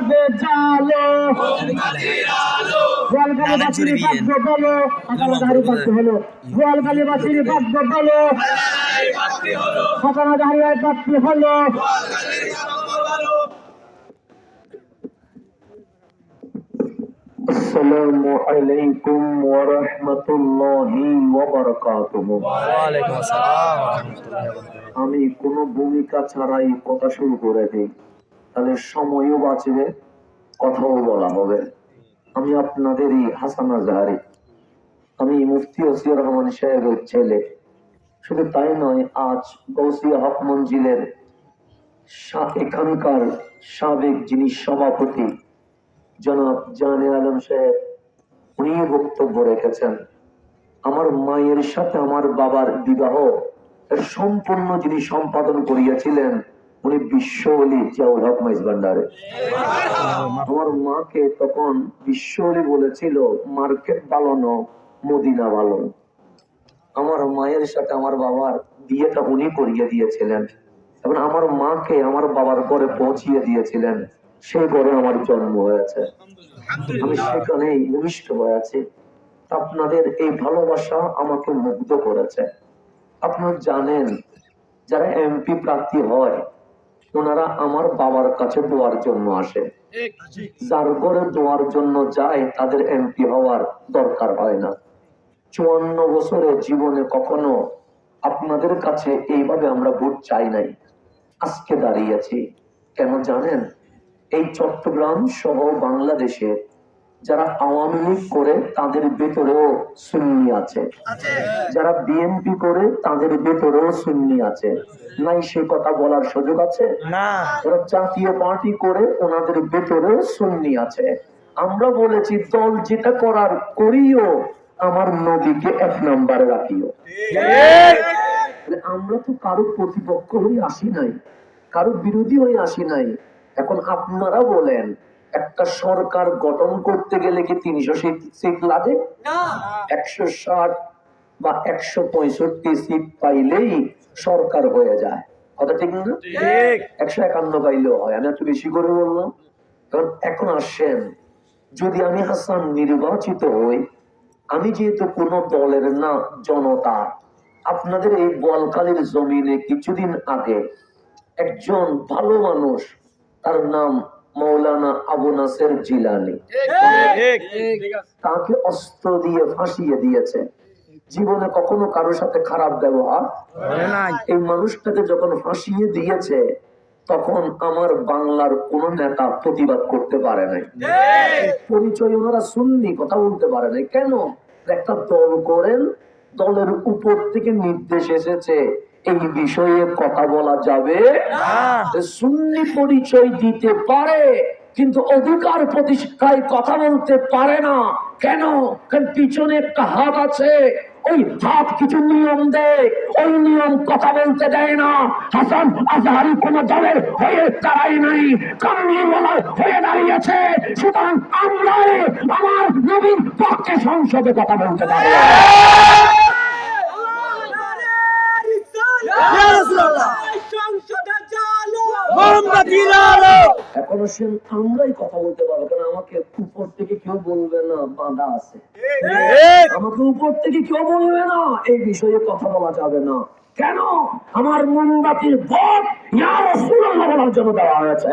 ভাগ্য জালো গোয়ালকালীবাসীর ভাগ্য বলো হাসানাধারী প্রাপ্তি হলো গোয়ালকালীবাসীর ভাগ্য বলো হাসানাধারী প্রাপ্তি হলো আসসালামু আলাইকুম ওয়া রাহমাতুল্লাহি ওয়া বারাকাতুহু। ওয়ালাইকুম আসসালাম ওয়া রাহমাতুল্লাহি ওয়া বারাকাতুহু। আমি কোনো ভূমিকা ছাড়াই কথা শুরু করে দিই, তাহলে সময়ও বাঁচবে, কথাও বলা হবে। আমি আপনাদেরই হাসান আজহারী, আমি মুফতি ওসিউর রহমান সাহেবের ছেলে। শুধু তাই নয়, আজ গৌসিয়া হক মঞ্জিলের এখানকার সাবেক যিনি সভাপতি জনাব জানে আলম সাহেব, উনি বক্তব্য রেখেছেন। আমার মায়ের সাথে আমার বাবার বিবাহ সম্পূর্ণ যিনি সম্পাদন করিয়াছিলেন উনি বিশ্ব অলি জিয়াউল হক মাইজ ভান্ডারে। আমার মাকে তখন বিশ্ব অলি বলেছিল মার্কেট ভালো ন, মদিনা ভালো। আমার মায়ের সাথে আমার বাবার বিয়েটা উনি করিয়ে দিয়েছিলেন এবং আমার মাকে আমার বাবার ঘরে পৌঁছিয়ে দিয়েছিলেন। সেই ঘরে আমার জন্ম হয়েছে, আমি সেখানেই ভূমিষ্ঠ হয়ে আছি। আপনাদের এই ভালোবাসা আমাকে মুগ্ধ করেছে। আপনারা জানেন, যারা এমপি প্রার্থী হয় ওনারা আমার বাবার কাছে দোয়ার জন্য আসে। যার ঘরে দোয়ার জন্য যায় তাদের এমপি হওয়ার দরকার হয় না। 54 বছরে জীবনে কখনো আপনাদের কাছে এইভাবে আমরা ভোট চাই নাই। আজকে দাঁড়িয়েছি কেন জানেন? এই চট্টগ্রাম সহ বাংলাদেশে যারা আওয়ামী লীগ করে তাদের ভেতরেও সুন্নি আছে, যারা বিএনপি করে তাদের ভেতরেও সুন্নি আছে। নাই সে কথা বলার সুযোগ আছে না? যারা জাতীয় পার্টি করে ওনাদের ভেতরেও সুন্নি আছে। আমরা বলেছি দল যেটা করার করিও, আমার নদীকে 1 নম্বরে রাখিও। আমরা তো কারো প্রতিপক্ষ হয়ে আসি নাই, কারো বিরোধী হয়ে আসি নাই। এখন আপনারা বলেন, একটা সরকার গঠন করতে গেলে কি 300 সিট লাগে? 160 বা 165 সিট পাইলেই সরকার হয়ে যায়, কথা ঠিক না? 151 পাইলেও হয়। আমি একটু বেশি করে বললাম। কারণ এখন আসেন, যদি আমি হাসান নির্বাচিত হই, আমি যেহেতু কোন দলের না, জনতা। আপনাদের এই বোয়ালখালীর জমিনে কিছুদিন আগে একজন ভালো মানুষ, তার নাম মৌলানা আবু নাসের জিলানী, তাকে অস্ত্র দিয়ে ফাঁসিয়ে দিয়েছে। জীবনে কখনো কারোর সাথে খারাপ ব্যবহার, এই মানুষটাকে যখন ফাঁসিয়ে দিয়েছে তখন আমার বাংলার কোন নেতা প্রতিবাদ করতে পারে নাই। পরিচয় ওনারা সুন্নি, কথা বলতে পারে নাই। কেন? একটা দল করেন, দলের উপর থেকে নির্দেশ এসেছে এই বিষয়ে কথা বলা যাবে না। সুন্নি পরিচয় দিতে পারে কিন্তু অধিকার প্রতিষ্ঠায় কথা বলতে পারে না। কেন? কারণ পিছনে একটা হাত আছে, ওই হাত কিছু নিয়ম দেয়, ওই নিয়ম কথা বলতে দেয় না। হাসান আজহারী কোন দলের হয়ে দাঁড়ায় নাই, কামলিওয়ালার হয়ে দাঁড়িয়েছে। সুতরাং আমরা আমার নবীর পক্ষে সংসদে কথা বলতে পারি। এখন আমরাই কথা বলতে পারবো, কারণ আমাকে উপর থেকে কেউ বলবে না বাধা আছে, আমাকে উপর থেকে কেউ বলবে না এই বিষয়ে কথা বলা যাবে না। কেন? আমার মোমবাতির ভোট ইয়া রাসূলুল্লাহ বলার জন্য দেওয়া হয়েছে।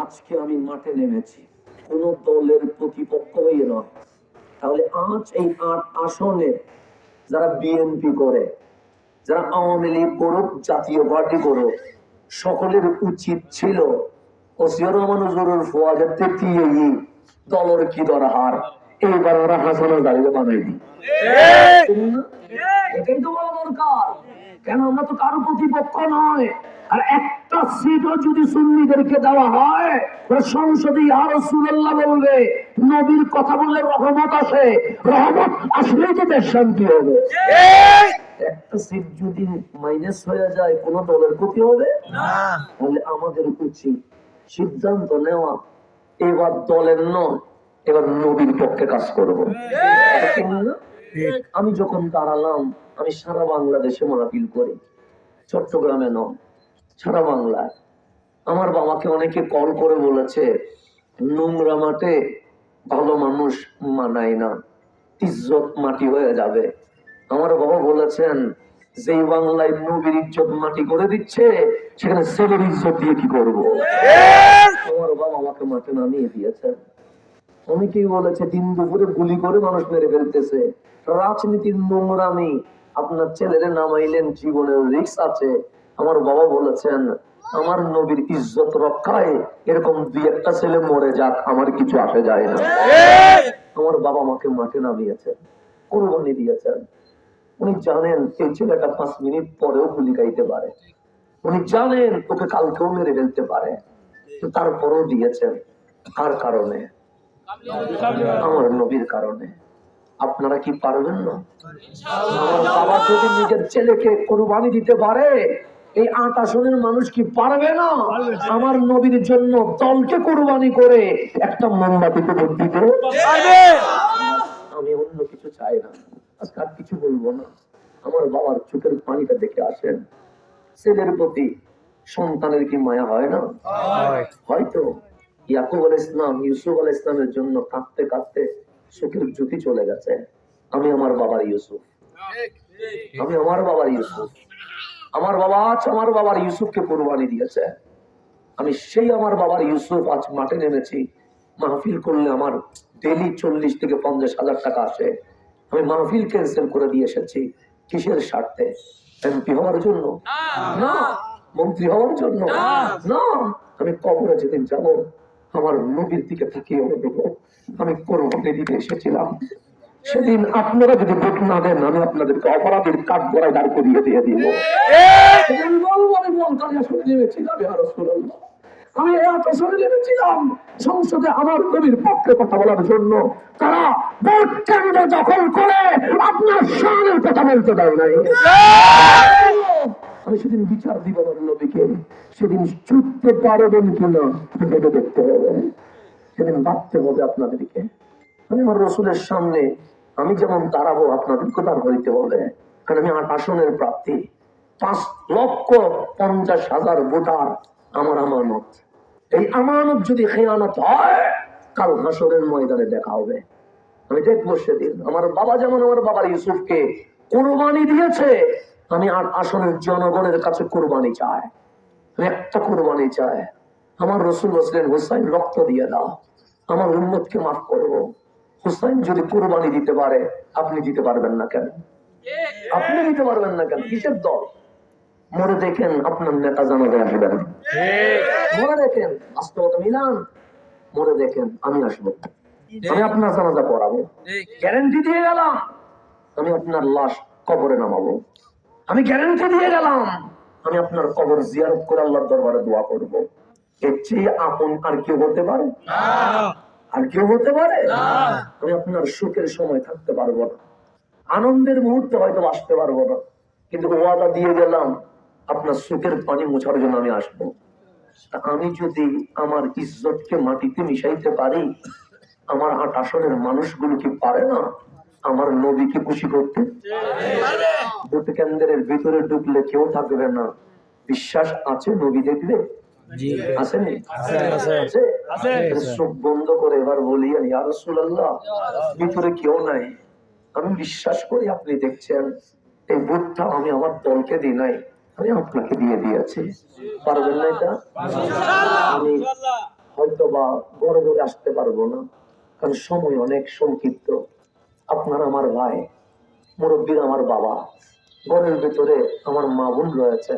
আজকে আমি মাঠে নেমেছি কোন দলের প্রতিপক্ষ হয়ে নয়। তাহলে আজ এই 8 আসনে যারা বিএনপি করে, যারা আওয়ামী লীগ করুক, জাতীয় পার্টি করুক, সকলের উচিত ছিল ওসিউর রহমান হুজুরের ফুয়াদের থেকে দলের কি দরকার, এইবার ওরা হাসানা দাঁড়িয়ে বানাই দিই। এটাই তো বলা দরকার। কেন? আমরা তো কারো প্রতিপক্ষ নয়। আর একটা সিটও যদি সুন্নিদেরকে দেওয়া হয়, সংসদে ইয়া রাসূলুল্লাহ বলবে, নবীর কথা বললে রহমত আসে, রহমত আসলেই তো দেশ শান্তি হবে। একটা সিট যদি মাইনাস হয়ে যায় কোন দলের ক্ষতি হবে না। তাহলে আমাদের উচিত সিদ্ধান্ত নেওয়া, এবার দলের নয়, এবার নবীর পক্ষে কাজ করব। আমি যখন দাঁড়ালাম, আমি সারা বাংলাদেশে মাহফিল করি, চট্টগ্রামে নয়, সারা বাংলায়। আমার বাবাকে অনেকে কল করে বলেছে নোংরা মাঠে ভালো মানুষ মানায় না, ইজ্জত মাটি হয়ে যাবে। আমার বাবা বলেছেন যে বাংলায় নবীর ইজ্জত মাটি করে দিচ্ছে সেখানে ছেলের ইজ্জত দিয়ে কি করবো। আমার বাবা আমাকে মাঠে নামিয়ে দিয়েছেন। অনেকেই বলেছে দিন দুপুরে গুলি করে মানুষ মেরে ফেলতেছে, রাজনীতির নোংরামি, আপনার ছেলেরে নামাইলেন, জীবনের রিস্ক আছে। আমার বাবা বলেছেন আমার নবীর ইজ্জত রক্ষায় এরকম দুই একটা ছেলে মরে যাক, আমার কিছু আসে যায় না। আমার বাবা আমাকে মাঠে নামিয়েছেন, কোরবানি দিয়েছেন। উনি জানেন এই ছেলেটা 5 মিনিট পরেও গুলি গাইতে পারে, উনি জানেন ওকে কালকেও মেরে ফেলতে পারে, তারপরেও দিয়েছেন। কার কারণে? আমার নবীর কারণে। আপনারা কি পারবেন না? আমার বাবা যদি নিজের ছেলেকে কোরবানি দিতে পারে, এই 8 আসনের মানুষ কি পারবে না আমার নবীর জন্য দলকে কোরবানি করে একটা মোমবাতিতে ভোট দিতে? আমি অন্য কিছু চাই না, আজকে আর কিছু বলবো না। আমার বাবার চোখের পানিটা দেখে আসেন। ছেলের প্রতি সন্তানের কি মায়া হয় না? হয়তো ইয়াকুব আলাইহিস সালাম ইউসুফ আলাইহিস সালামের জন্য কাঁদতে কাঁদতে চোখের জ্যোতি চলে গেছে। আমি আমার বাবার ইউসুফ, আমি আমার বাবার ইউসুফ। আমার বাবা আজ আমার বাবার ইউসুফকে কোরবানি দিয়েছে। আমি সেই আমার বাবার ইউসুফ আজ মাঠে নেমেছি। মাহফিল করলে আমার ডেলি 40 থেকে 50 হাজার টাকা আসে। আমি মাহফিল ক্যান্সেল করে দিয়ে এসেছি। কিসের স্বার্থে? এমপি হওয়ার জন্য না, মন্ত্রী হওয়ার জন্য না। আমি কবরে যেদিন যাব আমার নবীর দিকে তাকিয়ে বলবো আমি কোরবানি দিতে এসেছিলাম। সেদিন আপনারা যদি ভোট না দেন আমি আপনাদেরকে অপরাধীর কাঠ গড়ায় দাঁড় করিয়ে দিয়ে দিব। সেদিন বলবো আমি মন্ত্রী আসলে নেমেছিলাম, ইয়া রাসূলুল্লাহ। আমি এত সরে নেমেছিলাম সংসদে আমার নবীর পক্ষে কথা বলার জন্য। তারা ভোট কেন্দ্র দখল করে আপনার শানের কথা বলতে দেয় নাই। আমি সেদিন বিচার দিব আমার নবীকে, সেদিন ছুটতে পারবেন কিনা ভেবে দেখতে হবে, সেদিন ভাবতে হবে আপনাদেরকে। আমি আমার রসুলের সামনে আমি যেমন দাঁড়াবো আপনাদেরকে দাঁড় করিতে হবে, কারণ আমি 8 আসনের প্রার্থী। 5,50,000 ভোটার আমার আমানত। এই আমানত যদি খেয়ানত হয় কাল হাসরের ময়দানে দেখা হবে। আমি দেখবো সেদিন আমার বাবা যেমন আমার বাবার ইউসুফকে কোরবানি দিয়েছে, আমি 8 আসনের জনগণের কাছে কোরবানি চাই। আমি একটা কোরবানি চাই, আমার রসুল বললেন হুসাইন রক্ত দিয়ে দাও, আমার উম্মতকে মাফ করবো। হুসাইন যদি কোরবানি দিতে পারে আপনি দিতে পারবেন না কেন? আপনি দিতে পারবেন না কেন? কিসের দল? মরে দেখেন আপনার নেতা জানাজায় আসবেন, মরে দেখেন বাস্তবতা মিলান, মরে দেখেন আমি আসবো, আমি আপনার জানাজা পড়াবো, গ্যারান্টি দিয়ে গেলাম। আমি আপনার লাশ কবরে নামাবো, আমি গ্যারান্টি দিয়ে গেলাম। আমি আপনার কবর জিয়ারত করে আল্লাহর দরবারে দোয়া করবো। এর চেয়ে আপন আর কেউ হতে পারে? আর কেউ হতে পারে? আমি আপনার সুখের সময় থাকতে পারবো না, আনন্দের মুহূর্তে হয়তো আসতে পারবো না, কিন্তু ওয়াদা দিয়ে গেলাম আপনার সুখের পানি মোছার জন্য আমি আসবো। আমি যদি আমার ইজ্জতকে মাটিতে মিশাইতে পারি, আমার 8 আসনের মানুষগুলো কি পারে না আমার নবীকে খুশি করতে? ভোট কেন্দ্রের ভিতরে ঢুকলে কেউ থাকবে না, বিশ্বাস আছে নবী দেখলে? আসেনি? চোখ বন্ধ করে এবার বলি ইয়া রাসূলুল্লাহ ভিতরে কেউ নাই, আমি বিশ্বাস করি আপনি দেখছেন। এই ভোটটা আমি আমার দলকে দিই নাই, আমি আপনাকে দিয়ে দিয়েছি। পারবেন না এটা? আমি হয়তো বা বড় বড় আসতে পারবো না, কারণ সময় অনেক সংক্ষিপ্ত। আপনার আমার ভাই, মুরব্বীর আমার বাবা, ঘরের ভেতরে আমার মা বোন রয়েছে,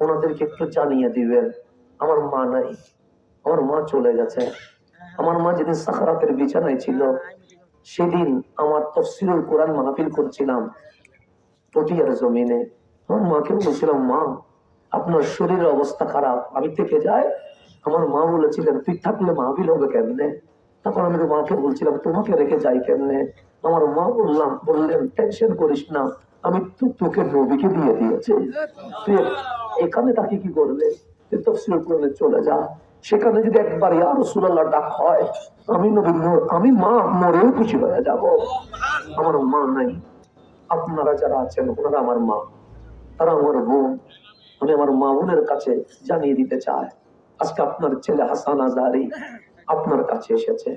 ওনাদেরকে একটু জানিয়ে দিবেন আমার মা নাই, আমার মা চলে গেছে। আমার মা যেদিন সাকারাতের বিছানায় ছিল সেদিন আমার তাফসীরুল কোরআন মাহফিল করছিলাম পটিয়ার জমিনে। আমার মাকে বলেছিলাম মা আপনার শরীরের অবস্থা খারাপ, আমি থেকে যাই। আমার মা বলেছিলেন তুই থাকলে মাহফিল হবে কেমনে? তখন আমি মাকে বলছিলাম তোমাকে রেখে যাই কেমনে? আমার মা বললেন টেনশন করিস না, আমি তোকে নবীকে দিয়ে দিয়েছি, তুই এখানে তাকে কি করবে, তুই তাফসীরুল কোরআনে চলে যা, সেখানে যদি একবার ইয়া রাসূলুল্লাহ ডাক হয় আমি মা মরেও খুশি হয়ে যাব। আমার মা নাই, আপনারা যারা আছেন ওনারা আমার মা, তারা আমার বোন। আমি আমার মা বোনের কাছে জানিয়ে দিতে চাই আজকে আপনার ছেলে হাসান আজহারি আপনার কাছে এসেছে,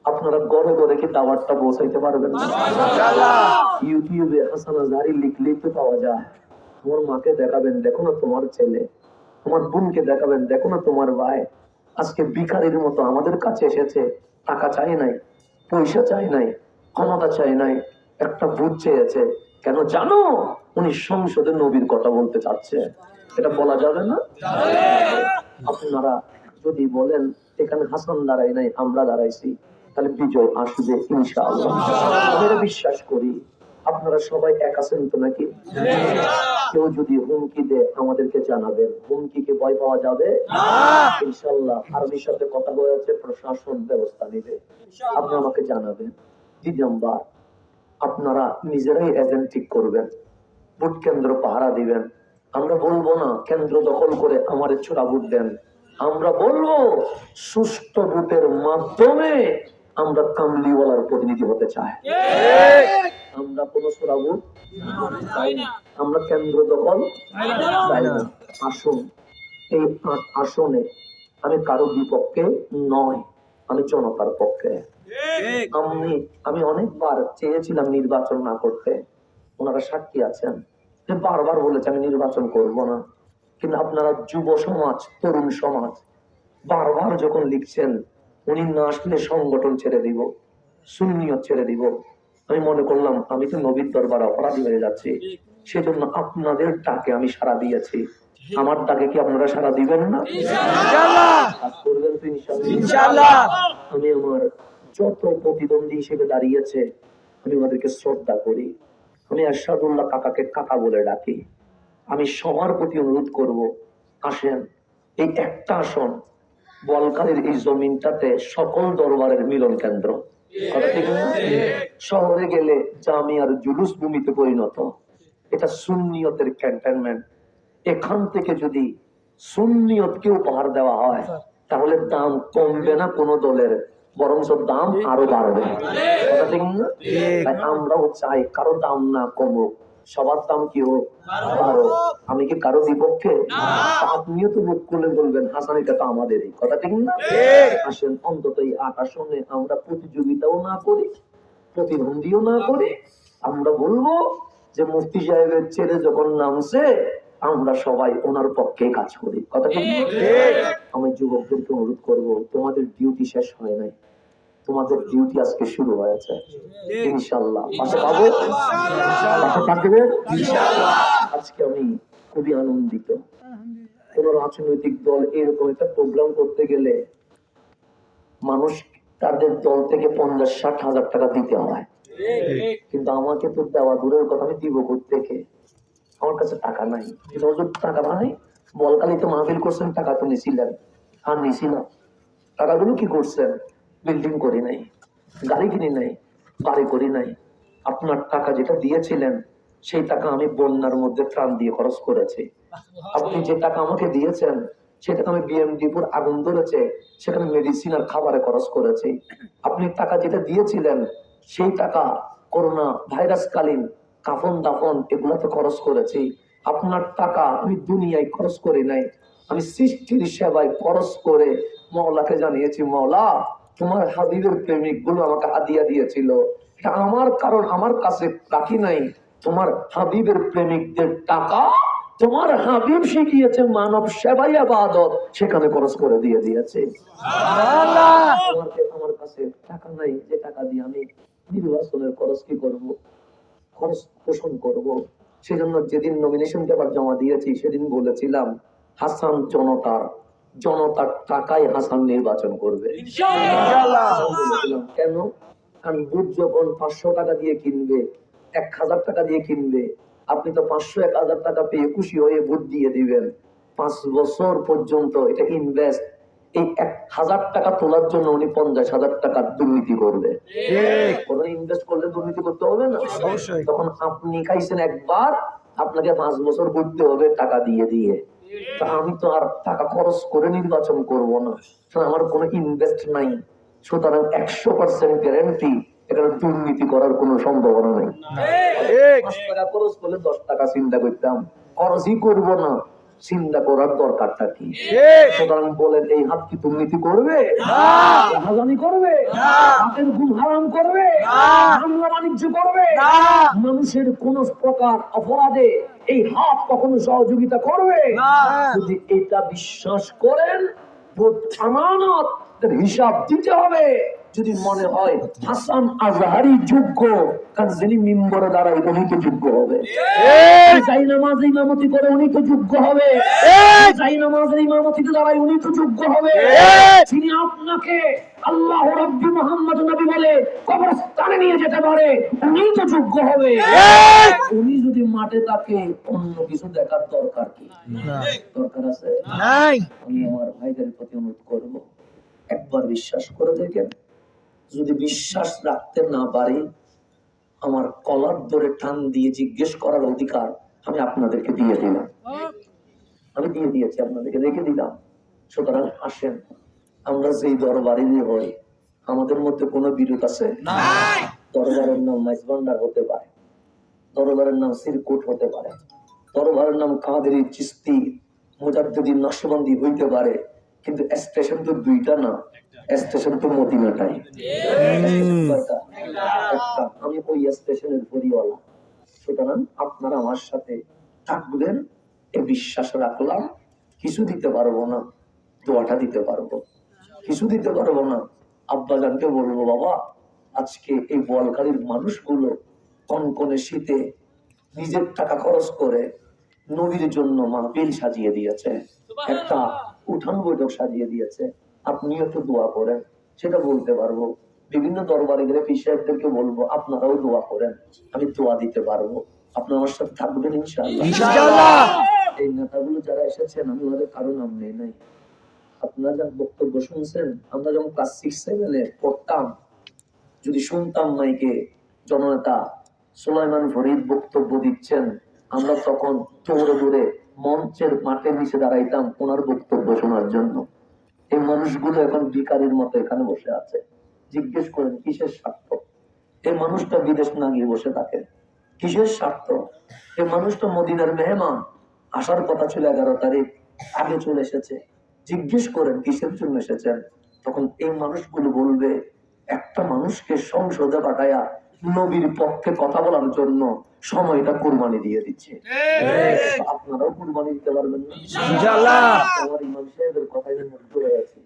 আপনারা ঘরে ঘরে কি দাওয়াতটা পৌঁছাইতে পারবেন না? ইউটিউবে হাসান আজহারি লিখলেই তো পাওয়া যায়। তোমার মাকে দেখাবেন, দেখো না তোমার ছেলে। তোমার বোনকে দেখাবেন, দেখো না তোমার ভাই। আজকে ভিখারির মতো আমাদের কাছে এসেছে, টাকা চাই নাই, পয়সা চাই নাই, ক্ষমতা চাই নাই, একটা ভোট চেয়েছে। কেন জানো? উনি সংসদে নবীর কথা বলতে চাচ্ছে। এটা বলা যাবে না? আপনারা যদি বলেন এখানে হাসান দাঁড়াই নাই, আমরা দাঁড়াইছি, তাহলে বিজয় আসবে ইনশাআল্লাহ। আমরা বিশ্বাস করি। আপনারা সবাই এক আছেন তো নাকি? কেউ যদি হুমকি দেয় আমাদেরকে জানাবেন। হুমকিকে ভয় পাওয়া যাবে ইনশাআল্লাহ। আরবির সাথে কথা হয়েছে, প্রশাসন ব্যবস্থা নেবে। আপনি আমাকে জানাবেন। 2 নাম্বার, আপনারা নিজেরাই এজেন্ট ঠিক করবেন, ভোট কেন্দ্র পাহারা দিবেন। আমরা বলবো না কেন্দ্র দখল করে আমার ছোড়া ভোট দেন। আমরা বলবো সুষ্ঠু ভোটের মাধ্যমে আমরা কামলিওয়ালার প্রতিনিধি হতে চাই। আমরা কোন ছোড়া ভোট চাই না, আমরা কেন্দ্র দখল চাই না। আসুন, এই 8 আসনে আমি কারো বিপক্ষে নয়, আমি জনতার পক্ষে। আমি অনেকবার চেয়েছিলাম নির্বাচন না করতে, ওনারা সাক্ষী আছেন। বারবার বলেছে আমি নির্বাচন করব না, কিন্তু আপনারা যুব সমাজ, তরুণ সমাজ বারবার যখন লিখছেন উনি না আসলে সংগঠন ছেড়ে দিব, সুন্নিয়ত ছেড়ে দিব, আমি মনে করলাম আমি তো নবীর দরবারে অপরাধী হয়ে যাচ্ছি। সেজন্য আপনাদের ডাকে আমি সাড়া দিয়েছি। আমার ডাকে কি আপনারা সাড়া দিবেন না? করবেন তো ইনশাআল্লাহ। আমি আমার যত প্রতিদ্বন্দ্বী হিসেবে দাঁড়িয়েছে আমি ওদেরকে শ্রদ্ধা করি। আমি আশহাদুল্লাহ কাকাকে কাকা বলে ডাকি। আমি সবার প্রতি অনুরোধ করব, আসেন, এই একটা আসন বলকালের এই জমিনটাতে সকল দরবারের মিলন কেন্দ্র। কথা ঠিক না? শহরে গেলে জামিয়ার জুলুস ভূমিতে পরিণত, এটা সুন্নিয়তের ক্যান্টনমেন্ট। এখান থেকে যদি সুন্নিয়তকে উপহার দেওয়া হয় তাহলে দাম কমবে না কোন দলের, বরং দাম আরো বাড়বে। কথা ঠিক না? তাই আমরাও চাই কারো দাম না কমুক, সবার দাম কি হোক, বাড়ুক। আমি কি কারো বিপক্ষে? আপনিও তো মুখ খুলে বলবেন হাসান এটা তো আমাদেরই। কথা ঠিক না? আসেন, অন্তত এই 8 আসনে আমরা প্রতিযোগিতাও না করি, প্রতিদ্বন্দ্বীও না করি। আমরা বলবো যে মুফতি সাহেবের ছেলে যখন নামছে আমরা সবাই ওনার পক্ষে কাজ করি। কথা ঠিক না? আমি যুবকদেরকে অনুরোধ করব, তোমাদের ডিউটি শেষ হয় নাই, তোমাদের ডিউটি আজকে শুরু হয়েছে। ইনশাআল্লাহ পাশে পাবো, পাশে থাকবে ইনশাআল্লাহ। আজকে আমি খুবই আনন্দিত। কোন রাজনৈতিক দল এরকম একটা প্রোগ্রাম করতে গেলে মানুষ তাদের দল থেকে 50-60 হাজার টাকা দিতে হয়, কিন্তু আমাকে তো দেওয়া দূরের কথা, আমি দিব কোত্থেকে? আমার কাছে টাকা নাই। টাকা নাই, বলকালিতে মাহফিল করছেন, টাকা তো নিছিলেন, আর নিছি না। টাকাগুলো কি করছেন? বিল্ডিং করি নাই, গাড়ি কিনি নাই, বাড়ি করি নাই। আপনার টাকা যেটা দিয়েছিলেন সেই টাকা আমি বন্যার মধ্যে ত্রাণ দিয়ে খরচ করেছি। আপনি যে টাকা আমাকে দিয়েছেন সেটা আমি বিএমডিপুর আগুন ধরেছে সেখানে মেডিসিন আর খাবারে খরচ করেছি। আপনি টাকা যেটা দিয়েছিলেন সেই টাকা করোনা ভাইরাস কালীন কাফন দাফন এগুলাতে খরচ করেছি। আপনার টাকা আমি দুনিয়ায় খরচ করি নাই, আমি সৃষ্টির সেবায় খরচ করে মওলাকে জানিয়েছি, মওলা তোমার হাবিবের প্রেমিক গুলো আমাকে হাদিয়া দিয়েছিল, এটা আমার কারণ আমার কাছে রাখি নাই। তোমার হাবিবের প্রেমিকদের টাকা তোমার হাবিব শিখিয়েছে মানব সেবাই ইবাদত, সেখানে খরচ করে দিয়ে দিয়েছে। আমার কাছে টাকা নাই যে টাকা দিয়ে আমি নির্বাচনের খরচ কি করব, খরচ পোষণ করব। সেজন্য যেদিন নমিনেশন পেপার জমা দিয়েছি সেদিন বলেছিলাম হাসান জনতার টাকায় হাসান নির্বাচন করবে কেন? কারণ ভোট যখন 500 টাকা দিয়ে কিনবে, 1000 টাকা দিয়ে কিনবে, আপনি তো 500-1000 টাকা পেয়ে খুশি হয়ে ভোট দিয়ে দিবেন। 5 বছর পর্যন্ত এটা ইনভেস্ট, এই 1000 টাকা তোলার জন্য উনি 50,000 টাকা দুর্নীতি করবে। ইনভেস্ট করলে দুর্নীতি করতে হবে না? তখন আপনি খাইছেন একবার, আপনাকে 5 বছর ঘুরতে হবে টাকা দিয়ে দিয়ে। তা আমি তো আর টাকা খরচ করে নির্বাচন করব না, আমার কোনো ইনভেস্ট নাই। সুতরাং 100% গ্যারান্টি এখানে দুর্নীতি করার কোনো সম্ভাবনা নেই। 5 টাকা খরচ করলে 10 টাকা চিন্তা করতাম, খরচই করব না, চিন্তা করার দরকারটা কি? সুতরাং বলেন, এই হাত কি দুর্নীতি করবে, হাজানি করবে, হাতের গুণ হারাম করবে, হামলা বাণিজ্য করবে, মানুষের কোন প্রকার অপরাধে এই হাত কখনো সহযোগিতা করবে? যদি এটা বিশ্বাস করেন, বোধ আমানত হিসাব দিতে হবে। যদি মনে হয় হাসান আজহারি যোগ্য, কারণ যিনি মিম্বরে দাঁড়ায় উনি তো যোগ্য হবে, যাই নামাজ ইমামতি করে উনি তো যোগ্য হবে, যাই নামাজের ইমামতিতে দাঁড়ায় উনি তো যোগ্য হবে, যিনি আপনাকে আল্লাহ রাব্বি মুহাম্মদ নবী বলে কবরস্থানে নিয়ে যেতে পারে উনি তো যোগ্য হবে। উনি যদি মাঠে থাকে, অন্য কিছু দেখার দরকার কি? দরকার আছে? আমি আমার ভাইদের প্রতি অনুরোধ করবো, একবার বিশ্বাস করে দেখেন। যদি বিশ্বাস রাখতে না পারি, আমার কলার ধরে টান দিয়ে জিজ্ঞেস করার অধিকার আমি আপনাদেরকে দিয়ে দিলাম, আমি দিয়ে দিয়েছি, আপনাদেরকে রেখে দিলাম। সুতরাং আসেন, আমরা যেই দরবারে হই, আমাদের মধ্যে কোনো বিরোধ আছে? দরবারের নাম মাইজভান্ডার হতে পারে, দরবারের নাম সিরকুট হতে পারে, দরবারের নাম কাদেরি, চিস্তি, মুজাদ্দিদি, নকশবন্দি হইতে পারে, কিন্তু স্টেশন তো দুইটা না, স্টেশন তো মদিনাটাই। আমি ওই স্টেশনের পরিওয়ালা। সুতরাং আপনারা আমার সাথে থাকবেন, এ বিশ্বাস রাখলাম। কিছু দিতে পারবো না, দোয়াটা দিতে পারবো। কিছু দিতে পারবো না, আব্বা জানকে বলবো, বাবা আজকে এই বোয়ালখালীর মানুষগুলো কনকনে শীতে নিজের টাকা খরচ করে নবীর জন্য মাহফিল সাজিয়ে দিয়েছে, একটা উঠান বৈঠক সাজিয়ে দিয়েছে, আপনিও একটু দোয়া করেন। সেটা বলতে পারবো। বিভিন্ন দরবারে গেলে পিসাবদেরকে বলবো আপনারাও দোয়া করেন, আমি দোয়া দিতে পারবো। আপনার আমার সাথে থাকবেন ইনশাআল্লাহ। এই নেতাগুলো যারা এসেছেন, আমি ওদের কারো নাম নেই নাই। আপনারা যা বক্তব্য শুনছেন, আমরা যখন ক্লাস 6-7 পড়তাম, যদি শুনতাম মাইকে জননেতা সুলাইমান ফরিদ বক্তব্য দিচ্ছেন, আমরা তখন দৌড়ে দৌড়ে মঞ্চের মাঠে নিচে দাঁড়াইতাম ওনার বক্তব্য শোনার জন্য। এই মানুষগুলো এখন ভিখারির মতো এখানে বসে আছে। জিজ্ঞেস করেন কিসের স্বার্থ? এই মানুষটা বিদেশ না গিয়ে বসে থাকে, কিসের স্বার্থ? এই মানুষটা মদিনার মেহমান, আসার কথা ছিল 11 তারিখ, আগে চলে এসেছে। জিজ্ঞেস করেন কিসের জন্য এসেছেন? তখন এই মানুষগুলো বলবে, একটা মানুষকে সংসদে পাঠায়া নবীর পক্ষে কথা বলার জন্য সময়টা কুরবানি দিয়ে দিচ্ছে। আপনারাও কুরবানি দিতে পারবেন না ইনশাআল্লাহ। আমার ইমাম সাহেবের কথাই মুগ্ধ হয়ে আছি।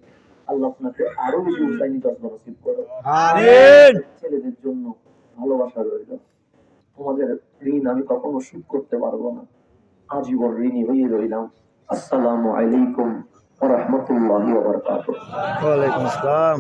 আল্লাহ আপনাকে আরো বেশি উসাইনি জজবা নসিব করো, আমিন। ছেলেদের জন্য ভালোবাসা রইল। তোমাদের ঋণ আমি কখনো শোধ করতে পারবো না, আজীবন ঋণী হয়ে রইলাম। আসসালামু আলাইকুম ওয়া রাহমাতুল্লাহি ওয়া বারাকাতুহু। ওয়া আলাইকুম আসসালাম।